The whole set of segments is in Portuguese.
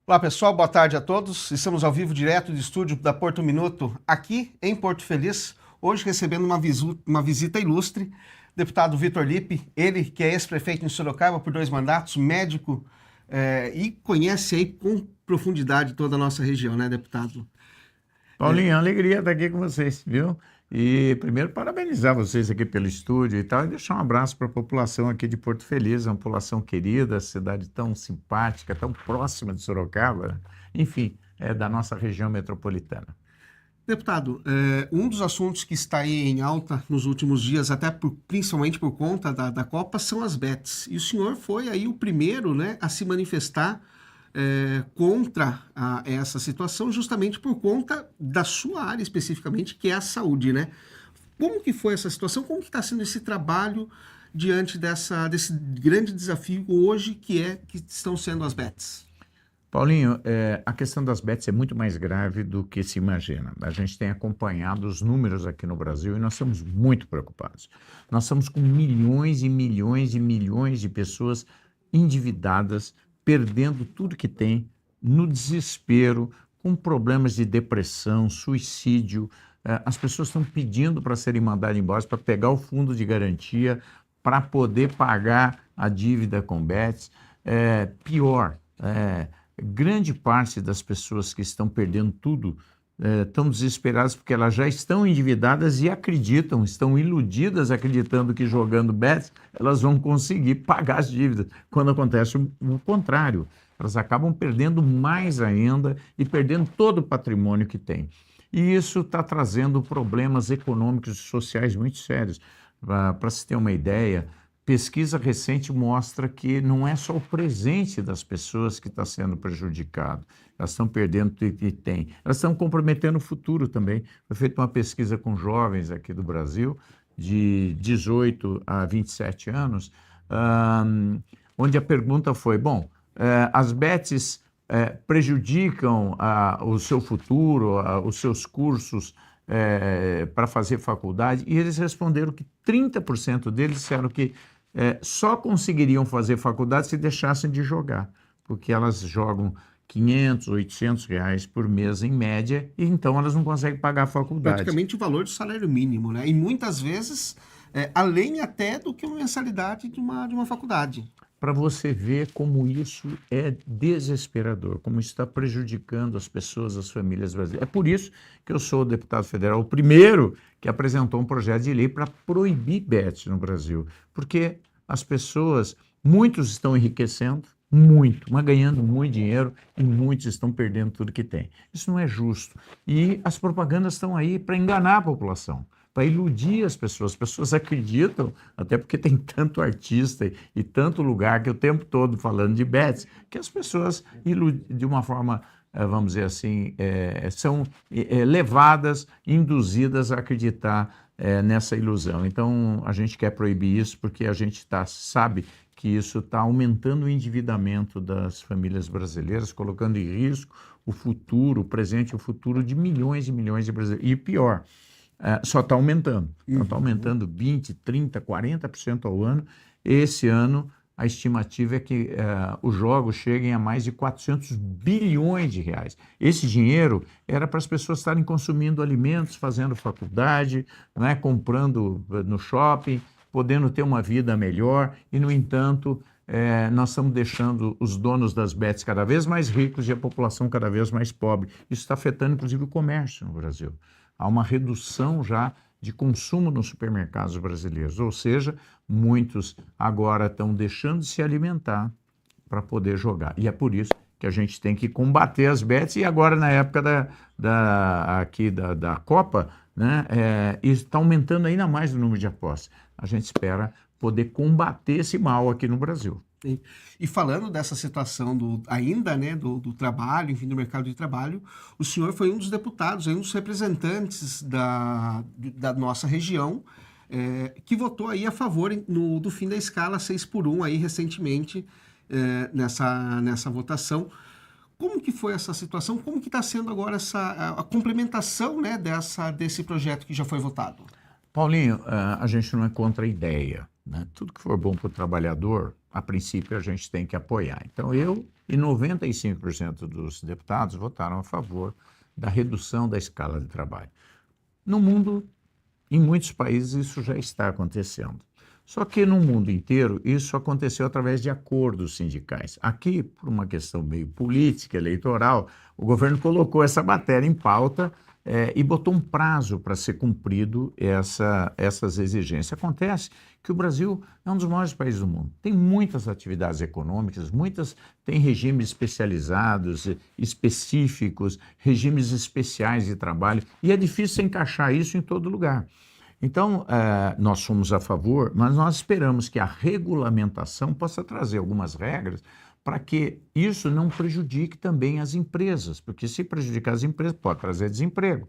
Olá pessoal, boa tarde a todos. Estamos ao vivo direto do estúdio da Porto Minuto, aqui em Porto Feliz, hoje recebendo uma visita ilustre, deputado Vitor Lippe, ele que é ex-prefeito em Sorocaba por 2 mandatos, médico e conhece aí com profundidade toda a nossa região, né, deputado? Paulinho, alegria estar aqui com vocês, viu? E primeiro parabenizar vocês aqui pelo estúdio e tal, e deixar um abraço para a população aqui de Porto Feliz, uma população querida, cidade tão simpática, tão próxima de Sorocaba, enfim, é da nossa região metropolitana. Deputado, um dos assuntos que está aí em alta nos últimos dias, principalmente por conta da Copa, são as bets. E o senhor foi aí o primeiro, né, a se manifestar contra essa situação, justamente por conta da sua área especificamente, que é a saúde, né? Como que foi essa situação? Como que está sendo esse trabalho diante desse grande desafio hoje que estão sendo as bets? Paulinho, a questão das bets é muito mais grave do que se imagina. A gente tem acompanhado os números aqui no Brasil e nós estamos muito preocupados. Nós estamos com milhões e milhões e milhões de pessoas endividadas, perdendo tudo que tem, no desespero, com problemas de depressão, suicídio. As pessoas estão pedindo para serem mandadas embora, para pegar o fundo de garantia, para poder pagar a dívida com bets. Pior, grande parte das pessoas que estão perdendo tudo estão desesperadas porque elas já estão endividadas e acreditam, estão iludidas acreditando que jogando bets elas vão conseguir pagar as dívidas, quando acontece o contrário. Elas acabam perdendo mais ainda e perdendo todo o patrimônio que têm. E isso está trazendo problemas econômicos e sociais muito sérios. Para se ter uma ideia, pesquisa recente mostra que não é só o presente das pessoas que está sendo prejudicado, elas estão perdendo o que têm, elas estão comprometendo o futuro também. Foi feita uma pesquisa com jovens aqui do Brasil, de 18 a 27 anos, onde a pergunta foi, as bets prejudicam o seu futuro, os seus cursos para fazer faculdade, e eles responderam que 30% deles disseram que só conseguiriam fazer faculdade se deixassem de jogar, porque elas jogam 500, 800 reais por mês em média, e então elas não conseguem pagar a faculdade. Praticamente o valor do salário mínimo, né? E muitas vezes, além até do que uma mensalidade de uma faculdade. Para você ver como isso é desesperador, como isso está prejudicando as pessoas, as famílias brasileiras. É por isso que eu sou o deputado federal, o primeiro que apresentou um projeto de lei para proibir bets no Brasil, porque as pessoas, muitos estão enriquecendo, muito, mas ganhando muito dinheiro, e muitos estão perdendo tudo que têm. Isso não é justo. E as propagandas estão aí para enganar a população, para iludir as pessoas. As pessoas acreditam, até porque tem tanto artista e tanto lugar que o tempo todo falando de bets, que as pessoas, de uma forma, vamos dizer assim, são levadas, induzidas a acreditar nessa ilusão. Então, a gente quer proibir isso porque a gente sabe que isso está aumentando o endividamento das famílias brasileiras, colocando em risco o futuro, o presente e o futuro de milhões e milhões de brasileiros. E pior, só está aumentando. Então, está aumentando 20%, 30%, 40% ao ano. Esse ano, a estimativa é que os jogos cheguem a mais de 400 bilhões de reais. Esse dinheiro era para as pessoas estarem consumindo alimentos, fazendo faculdade, né, comprando no shopping, podendo ter uma vida melhor, e, no entanto, nós estamos deixando os donos das bets cada vez mais ricos e a população cada vez mais pobre. Isso está afetando, inclusive, o comércio no Brasil. Há uma redução já de consumo nos supermercados brasileiros, ou seja, muitos agora estão deixando de se alimentar para poder jogar. E é por isso que a gente tem que combater as bets, e agora na época da Copa, né, está aumentando ainda mais o número de apostas. A gente espera poder combater esse mal aqui no Brasil. E falando dessa situação ainda, né, do trabalho, enfim, do mercado de trabalho, o senhor foi um dos deputados, um dos representantes da nossa região, que votou aí a favor do fim da escala 6x1 aí recentemente, nessa votação. Como que foi essa situação? Como que está sendo agora a complementação, né, desse projeto que já foi votado? Paulinho, a gente não é contra a ideia, né? Tudo que for bom para o trabalhador, a princípio, a gente tem que apoiar. Então, eu e 95% dos deputados votaram a favor da redução da escala de trabalho. No mundo, em muitos países, isso já está acontecendo. Só que no mundo inteiro, isso aconteceu através de acordos sindicais. Aqui, por uma questão meio política, eleitoral, o governo colocou essa matéria em pauta e botou um prazo para ser cumprido essas exigências. Acontece que o Brasil é um dos maiores países do mundo. Tem muitas atividades econômicas, tem regimes especializados, específicos, regimes especiais de trabalho, e é difícil encaixar isso em todo lugar. Então, nós somos a favor, mas nós esperamos que a regulamentação possa trazer algumas regras para que isso não prejudique também as empresas, porque se prejudicar as empresas, pode trazer desemprego.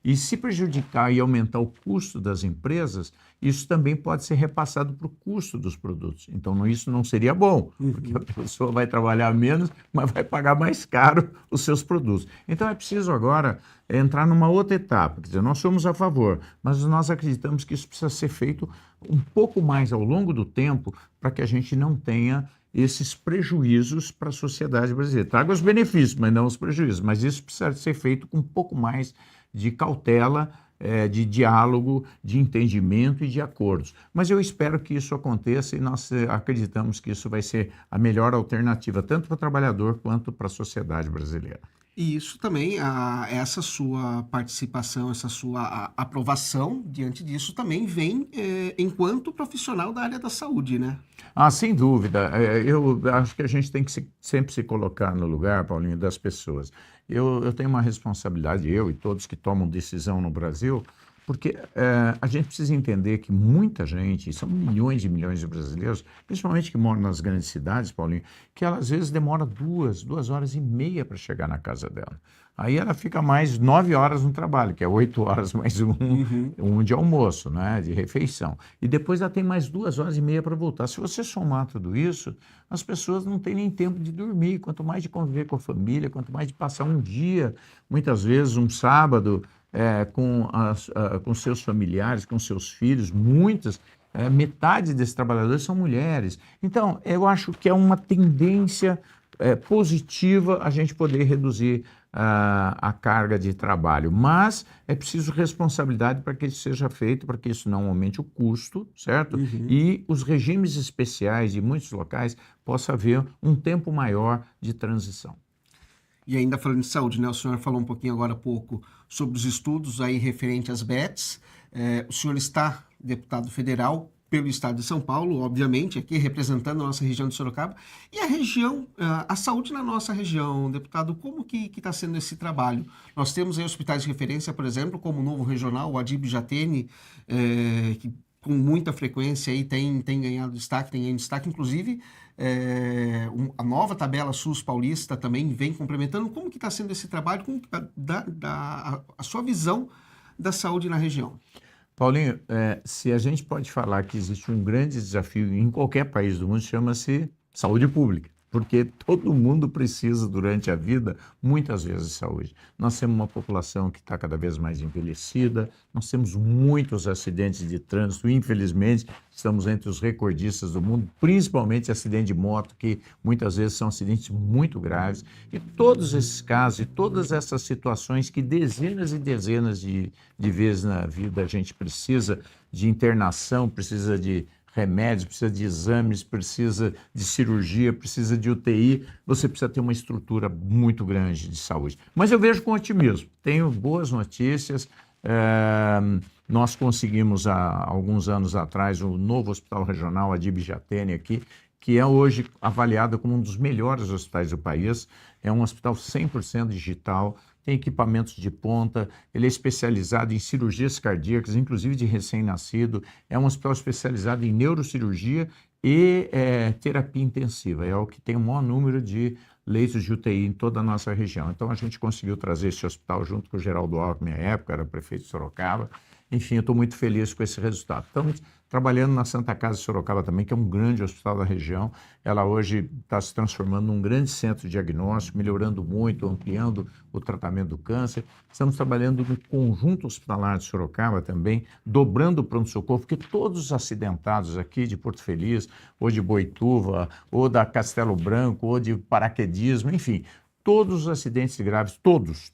E se prejudicar e aumentar o custo das empresas, isso também pode ser repassado para o custo dos produtos. Então, isso não seria bom, porque a pessoa vai trabalhar menos, mas vai pagar mais caro os seus produtos. Então, é preciso agora entrar numa outra etapa. Quer dizer, nós somos a favor, mas nós acreditamos que isso precisa ser feito um pouco mais ao longo do tempo para que a gente não tenha esses prejuízos para a sociedade brasileira. Traga os benefícios, mas não os prejuízos. Mas isso precisa ser feito com um pouco mais de cautela, de diálogo, de entendimento e de acordos. Mas eu espero que isso aconteça e nós acreditamos que isso vai ser a melhor alternativa, tanto para o trabalhador quanto para a sociedade brasileira. E isso também, essa sua participação, essa sua aprovação diante disso também vem enquanto profissional da área da saúde, né? Sem dúvida. Eu acho que a gente tem que sempre se colocar no lugar, Paulinho, das pessoas. Eu tenho uma responsabilidade, eu e todos que tomam decisão no Brasil, porque a gente precisa entender que muita gente, são milhões e milhões de brasileiros, principalmente que moram nas grandes cidades, Paulinho, que ela às vezes demora 2 horas e meia para chegar na casa dela. Aí ela fica mais 9 horas no trabalho, que é 8 horas mais um de almoço, né, de refeição. E depois ela tem mais 2 horas e meia para voltar. Se você somar tudo isso, as pessoas não têm nem tempo de dormir, quanto mais de conviver com a família, quanto mais de passar um dia, muitas vezes um sábado, com seus familiares, com seus filhos, metade desses trabalhadores são mulheres. Então, eu acho que é uma tendência positiva a gente poder reduzir a carga de trabalho, mas é preciso responsabilidade para que isso seja feito, para que isso não aumente o custo, certo? E os regimes especiais de muitos locais possa haver um tempo maior de transição. E ainda falando de saúde, né? O senhor falou um pouquinho agora há pouco sobre os estudos aí referente às BETs. O senhor está deputado federal pelo estado de São Paulo, obviamente, aqui representando a nossa região de Sorocaba. E a região, a saúde na nossa região, deputado, como que está sendo esse trabalho? Nós temos aí hospitais de referência, por exemplo, como o Novo Regional, o Adib Jatene, que com muita frequência aí tem ganhado destaque, inclusive a nova tabela SUS paulista também vem complementando. Como que está sendo esse trabalho? Como que a sua visão da saúde na região? Paulinho, se a gente pode falar que existe um grande desafio em qualquer país do mundo, chama-se saúde pública, porque todo mundo precisa, durante a vida, muitas vezes de saúde. Nós temos uma população que está cada vez mais envelhecida, nós temos muitos acidentes de trânsito, infelizmente, estamos entre os recordistas do mundo, principalmente acidente de moto, que muitas vezes são acidentes muito graves. E todos esses casos e todas essas situações que dezenas e dezenas de vezes na vida a gente precisa de internação, precisa de remédios, precisa de exames, precisa de cirurgia, precisa de UTI, você precisa ter uma estrutura muito grande de saúde. Mas eu vejo com otimismo, tenho boas notícias. Nós conseguimos, há alguns anos atrás, o novo Hospital Regional Adib Jatene aqui, que é hoje avaliado como um dos melhores hospitais do país. É um hospital 100% digital, tem equipamentos de ponta, ele é especializado em cirurgias cardíacas, inclusive de recém-nascido, é um hospital especializado em neurocirurgia e terapia intensiva, é o que tem o maior número de leitos de UTI em toda a nossa região. Então a gente conseguiu trazer esse hospital junto com o Geraldo Alckmin, na época, era prefeito de Sorocaba, Enfim, eu estou muito feliz com esse resultado. Estamos trabalhando na Santa Casa de Sorocaba também, que é um grande hospital da região. Ela hoje está se transformando num grande centro diagnóstico, melhorando muito, ampliando o tratamento do câncer. Estamos trabalhando no conjunto hospitalar de Sorocaba também, dobrando o pronto-socorro, porque todos os acidentados aqui de Porto Feliz, ou de Boituva, ou da Castelo Branco, ou de paraquedismo, enfim, todos os acidentes graves, todos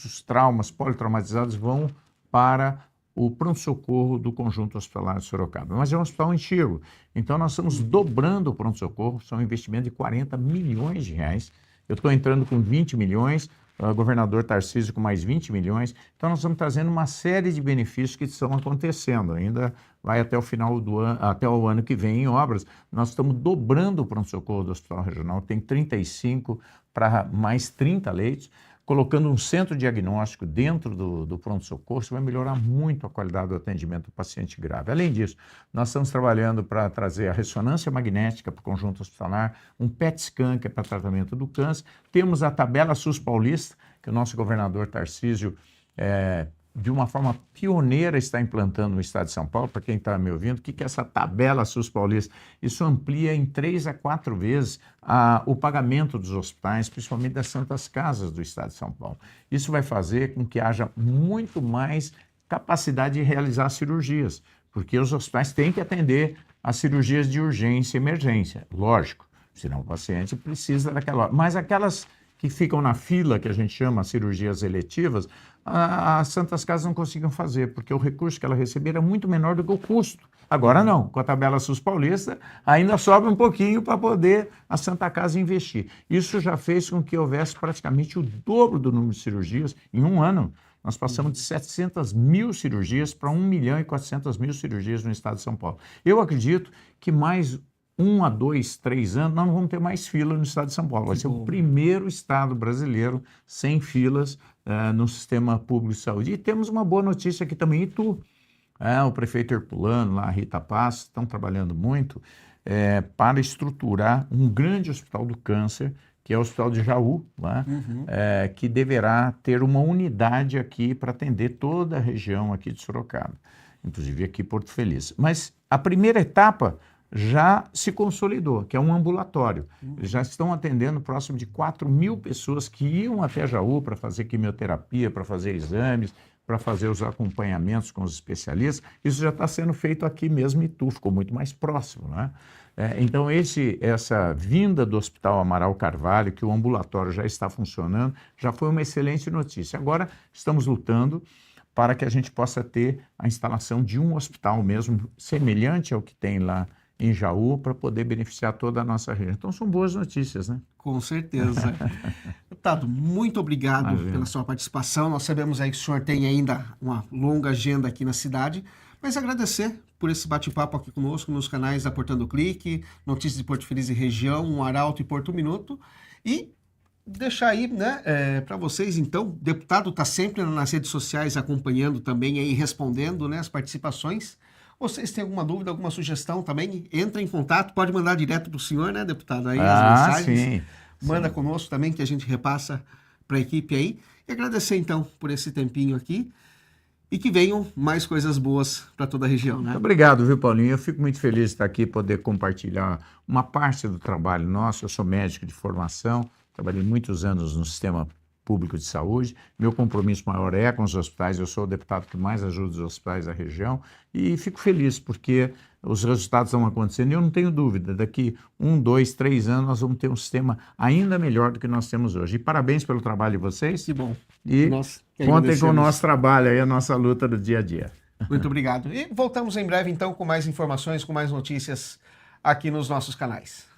os traumas politraumatizados vão para o pronto-socorro do conjunto hospitalar de Sorocaba. Mas é um hospital antigo, então nós estamos dobrando o pronto-socorro, são um investimento de 40 milhões de reais. Eu estou entrando com 20 milhões, o governador Tarcísio com mais 20 milhões, então nós estamos trazendo uma série de benefícios que estão acontecendo, ainda vai até o final do ano, até o ano que vem em obras. Nós estamos dobrando o pronto-socorro do Hospital Regional, tem 35 para mais 30 leitos, colocando um centro diagnóstico dentro do pronto-socorro, isso vai melhorar muito a qualidade do atendimento do paciente grave. Além disso, nós estamos trabalhando para trazer a ressonância magnética para o conjunto hospitalar, um PET scan, que é para tratamento do câncer. Temos a tabela SUS Paulista, que o nosso governador Tarcísio, de uma forma pioneira, está implantando no estado de São Paulo. Para quem está me ouvindo, o que é essa tabela SUS Paulista? Isso amplia em 3 a 4 vezes o pagamento dos hospitais, principalmente das santas casas do estado de São Paulo. Isso vai fazer com que haja muito mais capacidade de realizar cirurgias, porque os hospitais têm que atender as cirurgias de urgência e emergência, lógico, senão o paciente precisa daquela hora. Mas aquelas que ficam na fila, que a gente chama cirurgias eletivas, as santas casas não conseguiam fazer, porque o recurso que ela recebia era muito menor do que o custo. Agora não, com a tabela SUS Paulista, ainda sobra um pouquinho para poder a Santa Casa investir. Isso já fez com que houvesse praticamente o dobro do número de cirurgias em um ano. Nós passamos de 700 mil cirurgias para 1.400.000 cirurgias no estado de São Paulo. Eu acredito que mais 1 a 2, 3 anos, nós não vamos ter mais fila no estado de São Paulo. Vai ser o primeiro estado brasileiro sem filas no sistema público de saúde. E temos uma boa notícia aqui também em Itu. O prefeito Herculano, lá, a Rita Paz, estão trabalhando muito para estruturar um grande hospital do câncer, que é o Hospital de Jaú, lá, que deverá ter uma unidade aqui para atender toda a região aqui de Sorocaba, inclusive aqui em Porto Feliz. Mas a primeira etapa já se consolidou, que é um ambulatório. Eles já estão atendendo próximo de 4.000 pessoas que iam até Jaú para fazer quimioterapia, para fazer exames, para fazer os acompanhamentos com os especialistas. Isso já está sendo feito aqui mesmo em Itu, ficou muito mais próximo, né? Então, essa vinda do Hospital Amaral Carvalho, que o ambulatório já está funcionando, já foi uma excelente notícia. Agora, estamos lutando para que a gente possa ter a instalação de um hospital mesmo, semelhante ao que tem lá em Jaú, para poder beneficiar toda a nossa região. Então, são boas notícias, né? Com certeza. Deputado, muito obrigado pela sua participação. Nós sabemos aí que o senhor tem ainda uma longa agenda aqui na cidade, mas agradecer por esse bate-papo aqui conosco nos canais da Portando Clique, Notícias de Porto Feliz e Região, um Arauto e Porto Minuto, e deixar aí, né, para vocês, então, o deputado está sempre nas redes sociais acompanhando também aí, respondendo, né, as participações. Vocês têm alguma dúvida, alguma sugestão também? Entra em contato, pode mandar direto para o senhor, né, deputado? Aí as mensagens. Sim. Manda conosco também, que a gente repassa para a equipe aí. E agradecer, então, por esse tempinho aqui. E que venham mais coisas boas para toda a região, né? Muito obrigado, viu, Paulinho? Eu fico muito feliz de estar aqui, poder compartilhar uma parte do trabalho nosso. Eu sou médico de formação, trabalhei muitos anos no sistema público de saúde. Meu compromisso maior é com os hospitais. Eu sou o deputado que mais ajuda os hospitais da região e fico feliz porque os resultados estão acontecendo e eu não tenho dúvida, daqui 1, 2, 3 anos nós vamos ter um sistema ainda melhor do que nós temos hoje. E parabéns pelo trabalho de vocês. Que bom. E contem com o nosso trabalho aí, a nossa luta do dia a dia. Muito obrigado. E voltamos em breve então com mais informações, com mais notícias aqui nos nossos canais.